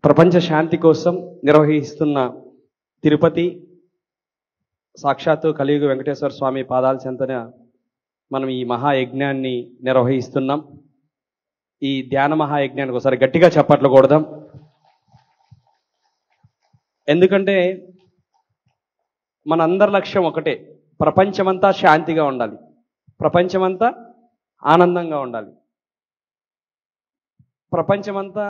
ప్రపంచ శాంతి కోసం నిర్వహిస్తున్న తిరుపతి సాక్షాత్తు కలియుగ వెంకటేశ్వర స్వామి పాదాల చెంతన మనం ఈ మహాయజ్ఞాన్ని నిర్వహిస్తున్నాం. ఈ ధ్యాన మహాయజ్ఞానికి ఒకసారి గట్టిగా చప్పట్లు కొడదాం. ఎందుకంటే మనందరి లక్ష్యం ఒకటే, ప్రపంచమంతా శాంతిగా ఉండాలి, ప్రపంచమంతా ఆనందంగా ఉండాలి. ప్రపంచమంతా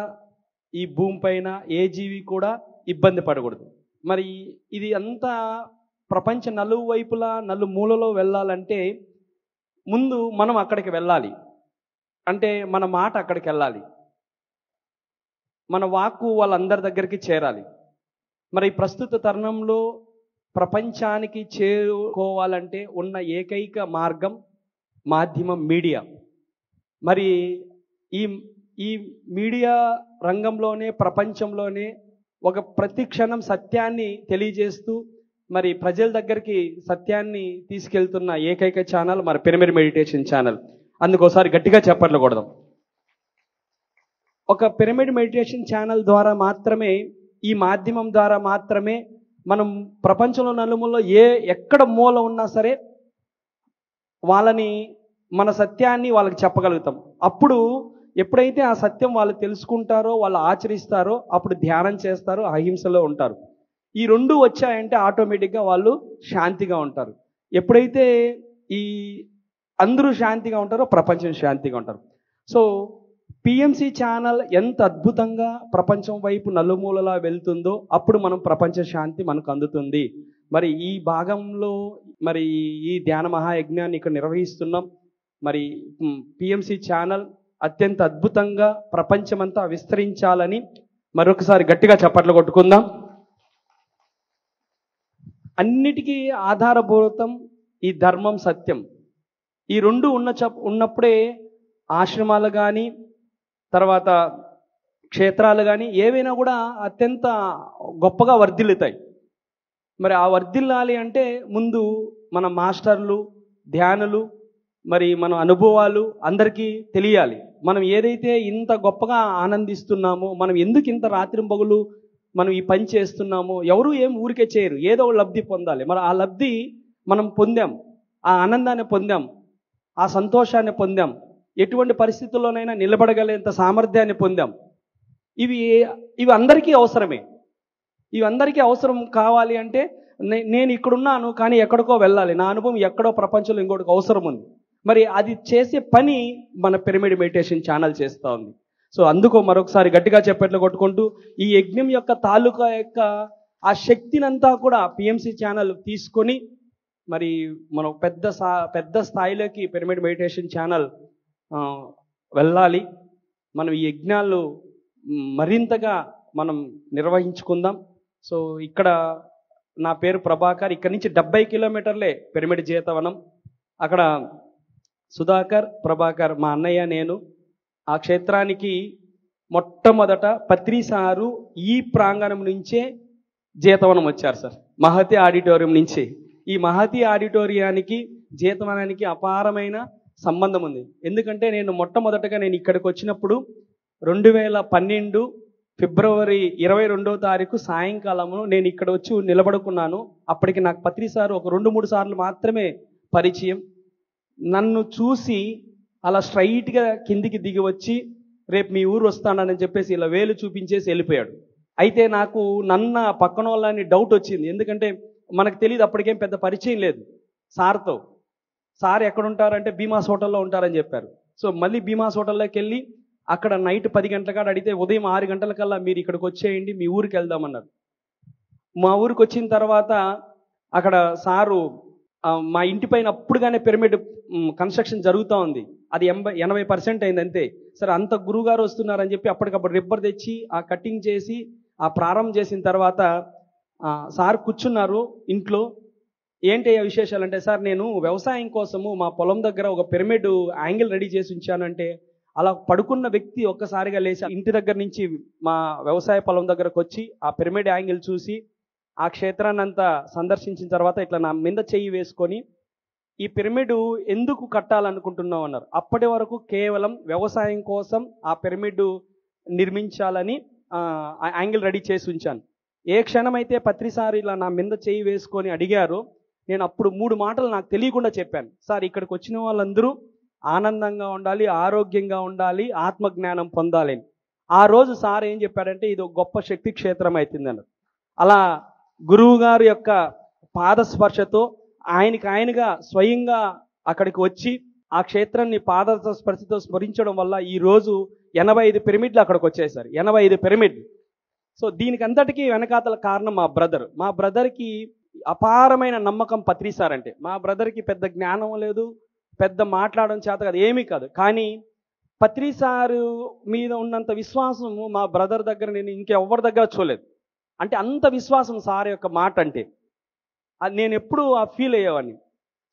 ఈ భూమి పైన ఏ జీవి కూడా ఇబ్బంది పడకూడదు. మరి ఇది అంతా ప్రపంచ నలువైపులా నలుమూలలో వెళ్ళాలంటే ముందు మనం అక్కడికి వెళ్ళాలి. అంటే మన మాట అక్కడికి వెళ్ళాలి, మన వాక్కు వాళ్ళందరి దగ్గరికి చేరాలి. మరి ప్రస్తుత తరుణంలో ప్రపంచానికి చేరుకోవాలంటే ఉన్న ఏకైక మార్గం మాధ్యమం మీడియా. మరి ఈ మీడియా రంగంలోనే ప్రపంచంలోనే ఒక ప్రతి క్షణం సత్యాన్ని తెలియజేస్తూ మరి ప్రజల దగ్గరికి సత్యాన్ని తీసుకెళ్తున్న ఏకైక ఛానల్ మరి పిరమిడ్ మెడిటేషన్ ఛానల్. అందుకోసారి గట్టిగా చప్పట్లు కొడదాం. ఒక పిరమిడ్ మెడిటేషన్ ఛానల్ ద్వారా మాత్రమే, ఈ మాధ్యమం ద్వారా మాత్రమే మనం ప్రపంచంలో నలుమూలలో ఎక్కడ మూల ఉన్నా సరే వాళ్ళని మన సత్యాన్ని వాళ్ళకి చెప్పగలుగుతాం. అప్పుడు ఎప్పుడైతే ఆ సత్యం వాళ్ళు తెలుసుకుంటారో, వాళ్ళు ఆచరిస్తారో, అప్పుడు ధ్యానం చేస్తారో, అహింసలో ఉంటారు. ఈ రెండు వచ్చాయంటే ఆటోమేటిక్గా వాళ్ళు శాంతిగా ఉంటారు. ఎప్పుడైతే ఈ అందరూ శాంతిగా ఉంటారో ప్రపంచం శాంతిగా ఉంటారు. సో పిఎంసి ఛానల్ ఎంత అద్భుతంగా ప్రపంచం వైపు నలుమూలలా వెళ్తుందో అప్పుడు మనం ప్రపంచ శాంతి మనకు అందుతుంది. మరి ఈ భాగంలో మరి ఈ ధ్యాన మహాయజ్ఞాన్ని ఇక్కడ నిర్వహిస్తున్నాం. మరి పిఎంసి ఛానల్ అత్యంత అద్భుతంగా ప్రపంచమంతా విస్తరించాలని మరొకసారి గట్టిగా చప్పట్లు కొట్టుకుందాం. అన్నిటికీ ఆధారభూతం ఈ ధర్మం, సత్యం. ఈ రెండు ఉన్నప్పుడే ఆశ్రమాలు కానీ తర్వాత క్షేత్రాలు కానీ ఏవైనా కూడా అత్యంత గొప్పగా వర్ధిల్లుతాయి. మరి ఆ వర్ధిల్లాలి అంటే ముందు మన మాస్టర్లు, ధ్యానులు, మరి మన అనుభవాలు అందరికీ తెలియాలి. మనం ఏదైతే ఇంత గొప్పగా ఆనందిస్తున్నామో, మనం ఎందుకు ఇంత రాత్రింబగలు మనం ఈ పని చేస్తున్నామో, ఎవరు ఏం ఊరికే చేయరు, ఏదో లబ్ధి పొందాలి. మరి ఆ లబ్ధి మనం పొందాం, ఆ ఆనందాన్ని పొందాం, ఆ సంతోషాన్ని పొందాం, ఎటువంటి పరిస్థితుల్లోనైనా నిలబడగలేంత సామర్థ్యాన్ని పొందాం. ఇవి అందరికీ అవసరమే. ఇవి అందరికీ అవసరం కావాలి అంటే నేను ఇక్కడున్నాను కానీ ఎక్కడికో వెళ్ళాలి, నా అనుభవం ఎక్కడో ప్రపంచంలో ఇంకోటికి అవసరం ఉంది. మరి అది చేసే పని మన పిరమిడ్ మెడిటేషన్ ఛానల్ చేస్తూ ఉంది. సో అందుకో మరొకసారి గట్టిగా చెప్పట్లు కొట్టుకుంటూ ఈ యజ్ఞం యొక్క తాలూకా యొక్క ఆ శక్తినంతా కూడా పిఎంసి ఛానల్ తీసుకొని మరి మనం పెద్ద స్థాయిలోకి పిరమిడ్ మెడిటేషన్ ఛానల్ వెళ్ళాలి. మనం ఈ యజ్ఞాలు మరింతగా మనం నిర్వహించుకుందాం. సో ఇక్కడ నా పేరు ప్రభాకర్. ఇక్కడి నుంచి 70 కిలోమీటర్లే పిరమిడ్ జీతవనం. అక్కడ సుధాకర్, ప్రభాకర్ మా అన్నయ్య, నేను. ఆ క్షేత్రానికి మొట్టమొదట పత్రిసారు ఈ ప్రాంగణం నుంచే జీతవనం వచ్చారు సార్, మహతి ఆడిటోరియం నుంచి. ఈ మహతి ఆడిటోరియానికి జీతవనానికి అపారమైన సంబంధం ఉంది. ఎందుకంటే మొట్టమొదటగా నేను ఇక్కడికి వచ్చినప్పుడు 2012 ఫిబ్రవరి 22వ తారీఖు సాయంకాలము నేను ఇక్కడ వచ్చి నిలబడుకున్నాను. అప్పటికి నాకు పత్రిసారు ఒక 2-3 సార్లు మాత్రమే పరిచయం. నన్ను చూసి అలా స్ట్రైట్గా కిందికి దిగి వచ్చి రేపు మీ ఊరు వస్తానని చెప్పేసి ఇలా వేలు చూపించేసి వెళ్ళిపోయాడు. అయితే నాకు పక్కన వాళ్ళని డౌట్ వచ్చింది. ఎందుకంటే మనకు తెలియదు, అప్పటికేం పెద్ద పరిచయం లేదు సార్తో. సార్ ఎక్కడుంటారంటే భీమాస్ హోటల్లో ఉంటారని చెప్పారు. సో మళ్ళీ భీమాస్ హోటల్లోకి వెళ్ళి అక్కడ నైట్ 10 గంటల కాడ అడిగితే ఉదయం 6 గంటలకల్లా మీరు ఇక్కడికి వచ్చేయండి, మీ ఊరికి వెళ్దామన్నారు. మా ఊరికి వచ్చిన తర్వాత అక్కడ సారు మా ఇంటి పైన అప్పుడుగానే పిరమిడ్ కన్స్ట్రక్షన్ జరుగుతూ ఉంది. అది 80% అయింది అంతే. సరే అంత గురువుగారు వస్తున్నారని చెప్పి అప్పటికప్పుడు రిబ్బర్ తెచ్చి ఆ కటింగ్ చేసి ఆ ప్రారంభం చేసిన తర్వాత సార్ కూర్చున్నారు ఇంట్లో. ఏంటి విశేషాలు అంటే, సార్ నేను వ్యవసాయం కోసము మా పొలం దగ్గర ఒక పిరమిడ్ యాంగిల్ రెడీ చేసి ఉంచాను అంటే, అలా పడుకున్న వ్యక్తి ఒక్కసారిగా లేచి ఇంటి దగ్గర నుంచి మా వ్యవసాయ పొలం దగ్గరకు వచ్చి ఆ పిరమిడ్ యాంగిల్ చూసి ఆ క్షేత్రాన్ని అంతా సందర్శించిన తర్వాత ఇట్లా నా మీద చెయ్యి వేసుకొని ఈ పిరమిడ్ ఎందుకు కట్టాలనుకుంటున్నావు అన్నారు. అప్పటి వరకు కేవలం వ్యవసాయం కోసం ఆ పిరమిడ్ నిర్మించాలని యాంగిల్ రెడీ చేసి ఉంచాను. ఏ క్షణమైతే పత్రి సార్ ఇలా నా మీద చేయి వేసుకొని అడిగారో నేను అప్పుడు 3 మాటలు నాకు తెలియకుండా చెప్పాను. సార్, ఇక్కడికి వచ్చిన వాళ్ళందరూ ఆనందంగా ఉండాలి, ఆరోగ్యంగా ఉండాలి, ఆత్మజ్ఞానం పొందాలి. ఆ రోజు సార్ ఏం చెప్పాడంటే ఇది ఒక గొప్ప శక్తి క్షేత్రం అవుతుందన్నారు. అలా గురువు గారి యొక్క పాదస్పర్శతో ఆయనగా స్వయంగా అక్కడికి వచ్చి ఆ క్షేత్రాన్ని పాదస్పర్శతో స్మరించడం వల్ల ఈ రోజు 85 పిరమిడ్లు అక్కడికి వచ్చేసారు. 85 పిరమిడ్లు. సో దీనికి అంతటికీ వెనకాతల కారణం మా బ్రదర్కి అపారమైన నమ్మకం పత్రి సార్ అంటే. మా బ్రదర్కి పెద్ద జ్ఞానం లేదు, పెద్ద మాట్లాడడం చేత కాదు, ఏమీ కాదు. కానీ పత్రి సారు మీద ఉన్నంత విశ్వాసము మా బ్రదర్ దగ్గర నేను ఇంకెవరి దగ్గర చూడలేదు. అంటే అంత విశ్వాసం సార్ యొక్క మాట అంటే. అది నేను ఎప్పుడూ ఫీల్ అయ్యేవాడిని.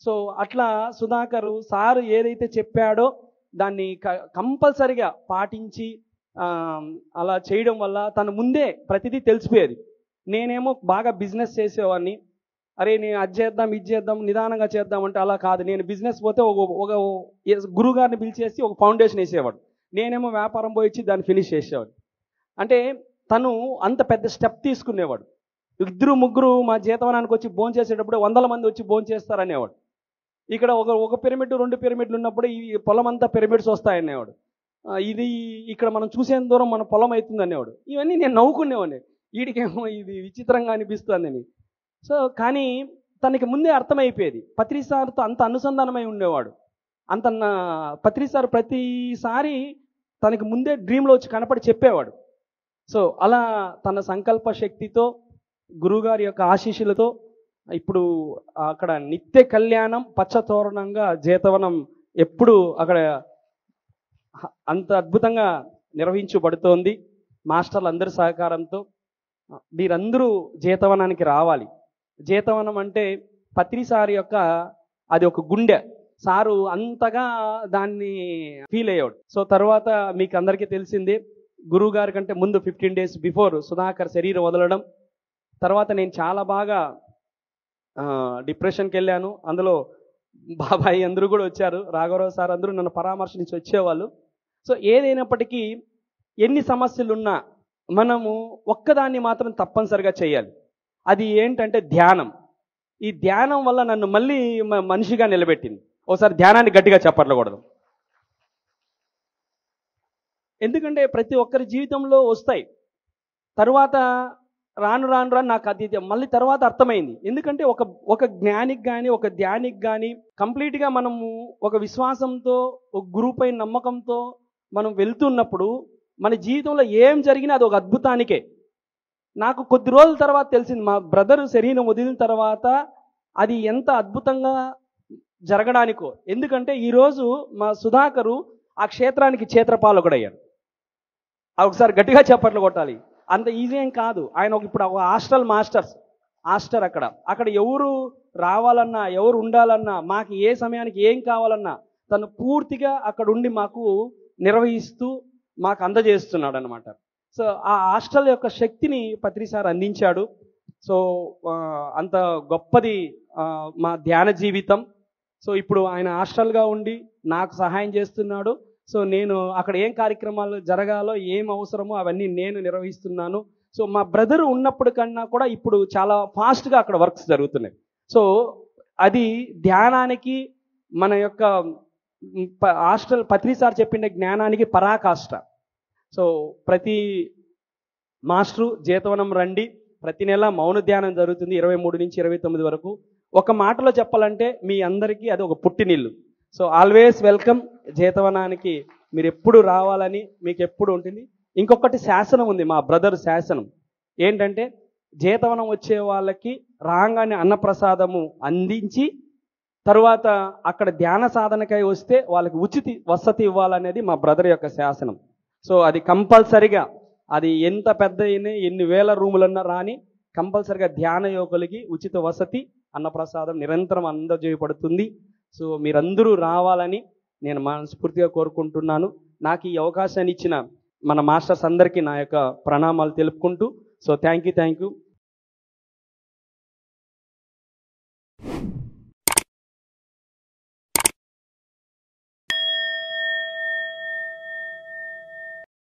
సో అట్లా సుధాకర్ సారు ఏదైతే చెప్పాడో దాన్ని కంపల్సరిగా పాటించి అలా చేయడం వల్ల తను ముందే ప్రతిదీ తెలిసిపోయేది. నేనేమో బాగా బిజినెస్ చేసేవాడిని. అరే నేను అది చేద్దాం ఇది చేద్దాం నిదానంగా చేద్దాం అంటే అలా కాదు. నేను బిజినెస్ పోతే ఒక గురువుగారిని పిలిచేసి ఒక ఫౌండేషన్ వేసేవాడు. నేనేమో వ్యాపారం పోయి వచ్చి దాన్ని ఫినిష్ చేసేవాడు. అంటే తను అంత పెద్ద స్టెప్ తీసుకునేవాడు. 2-3 మా జీతవనానికి వచ్చి భోజనం చేసేటప్పుడు 100 మంది వచ్చి భోజనం చేస్తారనేవాడు. ఇక్కడ ఒక పిరమిడ్ 2 పిరమిడ్లు ఉన్నప్పుడు ఈ పొలం అంతా పిరమిడ్స్ వస్తాయనేవాడు. ఇది ఇక్కడ మనం చూసేంత దూరం మన పొలం అవుతుంది అనేవాడు. ఇవన్నీ నేను నవ్వుకునేవాడిని. వీడికేమో ఇది విచిత్రంగా అనిపిస్తుందని. సో కానీ తనకి ముందే అర్థమైపోయేది. పత్రి సార్తో అంత అనుసంధానమై ఉండేవాడు. పత్రి సార్ ప్రతిసారి తనకి ముందే డ్రీమ్లో వచ్చి కనపడి చెప్పేవాడు. సో అలా తన సంకల్ప శక్తితో గురువుగారి యొక్క ఆశీస్సులతో ఇప్పుడు అక్కడ నిత్య కళ్యాణం పచ్చతోరణంగా జీతవనం ఎప్పుడు అక్కడ అంత అద్భుతంగా నిర్వహించబడుతోంది. మాస్టర్లు అందరి సహకారంతో మీరందరూ జీతవనానికి రావాలి. జీతవనం అంటే పత్రి సార్ యొక్క అది ఒక గుండె. సారు అంతగా దాన్ని ఫీల్ అయ్యాడు. సో తర్వాత మీకు అందరికీ తెలిసిందే, గురువు గారి కంటే ముందు 15 days బిఫోర్ సుధాకర్ శరీరం వదలడం. తర్వాత నేను చాలా బాగా డిప్రెషన్కి వెళ్ళాను. అందులో బాబాయ్ అందరూ కూడా వచ్చారు, రాఘవరావు సార్ అందరూ నన్ను పరామర్శించి వచ్చేవాళ్ళు. సో ఏదైనప్పటికీ ఎన్ని సమస్యలున్నా మనము ఒక్కదాన్ని మాత్రం తప్పనిసరిగా చేయాలి. అది ఏంటంటే ధ్యానం. ఈ ధ్యానం వల్ల నన్ను మళ్ళీ మనిషిగా నిలబెట్టింది. ఒకసారి ధ్యానాన్ని గట్టిగా చెప్పట్లకూడదు. ఎందుకంటే ప్రతి ఒక్కరి జీవితంలో వస్తాయి. తరువాత రాను నాకు అది మళ్ళీ తర్వాత అర్థమైంది. ఎందుకంటే ఒక జ్ఞానికి కానీ ఒక ధ్యానికి కానీ కంప్లీట్గా మనము ఒక విశ్వాసంతో ఒక గురువుపై నమ్మకంతో మనం వెళ్తున్నప్పుడు మన జీవితంలో ఏం జరిగినా అది ఒక అద్భుతానికే. నాకు కొద్ది రోజుల తర్వాత తెలిసింది, మా బ్రదర్ శరీరం వదిలిన తర్వాత అది ఎంత అద్భుతంగా జరగడానికో. ఎందుకంటే ఈరోజు మా సుధాకరు ఆ క్షేత్రానికి క్షేత్రపాలకుడయ్యాడు. ఒకసారి గట్టిగా చప్పట్లు కొట్టాలి. అంత ఈజీ ఏం కాదు. ఆయన ఇప్పుడు ఒక మాస్టర్ అక్కడ ఎవరు రావాలన్నా ఎవరు ఉండాలన్నా మాకు ఏ సమయానికి ఏం కావాలన్నా తను పూర్తిగా అక్కడ ఉండి మాకు నిర్వహిస్తూ మాకు అందజేస్తున్నాడు అనమాట. సో ఆ హాస్టల్ యొక్క శక్తిని పత్రి సార్ అందించాడు. సో అంత గొప్పది మా ధ్యాన జీవితం. సో ఇప్పుడు ఆయన హాస్టల్గా ఉండి నాకు సహాయం చేస్తున్నాడు. సో నేను అక్కడ ఏం కార్యక్రమాలు జరగాలో ఏం అవసరమో అవన్నీ నేను నిర్వహిస్తున్నాను. సో మా బ్రదర్ ఉన్నప్పుడు కన్నా కూడా ఇప్పుడు చాలా ఫాస్ట్గా అక్కడ వర్క్స్ జరుగుతున్నాయి. సో అది ధ్యానానికి మన యొక్క హాస్టల్ పత్రి సార్ చెప్పిన జ్ఞానానికి పరాకాష్ట. సో ప్రతి మాస్టరు జీతవనం రండి. ప్రతి నెల మౌన ధ్యానం జరుగుతుంది 23 నుంచి 29 వరకు. ఒక మాటలో చెప్పాలంటే మీ అందరికీ అది ఒక పుట్టినిల్లు. సో ఆల్వేస్ వెల్కమ్ జీతవనానికి. మీరు ఎప్పుడు రావాలని మీకు ఎప్పుడు ఉంటుంది. ఇంకొకటి శాసనం ఉంది, మా బ్రదర్ శాసనం ఏంటంటే జీతవనం వచ్చే వాళ్ళకి రాగానే అన్నప్రసాదము అందించి తరువాత అక్కడ ధ్యాన సాధనకై వస్తే వాళ్ళకి ఉచిత వసతి ఇవ్వాలనేది మా బ్రదర్ యొక్క శాసనం. సో అది కంపల్సరిగా, అది ఎంత పెద్ద ఎన్ని వేల రూములన్నా రాని కంపల్సరిగా ధ్యాన యోగులకి ఉచిత వసతి అన్నప్రసాదం నిరంతరం అందజేయబడుతుంది. సో మీరందరూ రావాలని నేను మనస్ఫూర్తిగా కోరుకుంటున్నాను. నాకు ఈ అవకాశాన్ని ఇచ్చిన మన మాస్టర్స్ అందరికీ నా యొక్క ప్రణామాలు తెలుపుకుంటూ, సో థ్యాంక్ యూ.